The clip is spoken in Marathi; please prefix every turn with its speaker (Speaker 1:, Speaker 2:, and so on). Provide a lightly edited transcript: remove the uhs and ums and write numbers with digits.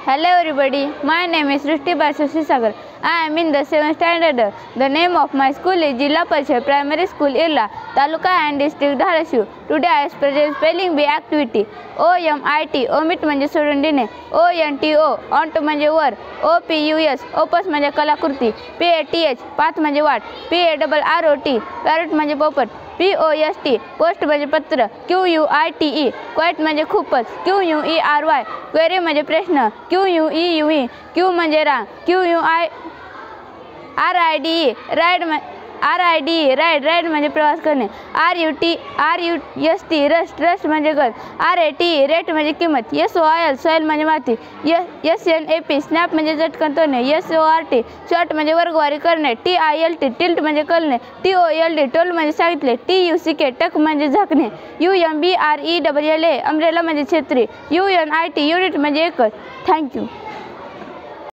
Speaker 1: Hello everybody, my name is Srishti Basushi Sagar. I am in the 7th standard. The name of my school is Jilla Parishad Primary School, Irla, Taluka and District Dharasu. Today I is present spelling bee activity. OMIT, omit म्हणजे सोडून देणे. ONTO, onto म्हणजे वर. OPUS, opus म्हणजे कलाकृती. PATH, पाथ म्हणजे वाट. PARROT, parrot म्हणजे पोपट. POST, पोस्ट म्हणजे पत्र. QUITE, क्वाइट म्हणजे खूपच. QUERY, क्वेरी म्हणजे प्रश्न. QUEUE, क्यू म्हणजे रांग. RIDE, राईड म्हणजे प्रवास करणे. RUST, रस्ट म्हणजे गल. RAT, रेट म्हणजे किंमत. SOIL, सॉइल म्हणजे माती. SNAP, स्नॅप म्हणजे झटकन तोडणे. SORT, शॉर्ट म्हणजे वर्गवारी करणे. TILT, टिल्ट म्हणजे कलणे. TOLD, टोल म्हणजे सांगितले. TUCK, टक म्हणजे झाकणे. UMBRELLA, अम्ब्रेला म्हणजे छत्री. UNIT, युनिट म्हणजे एकच. थँक्यू.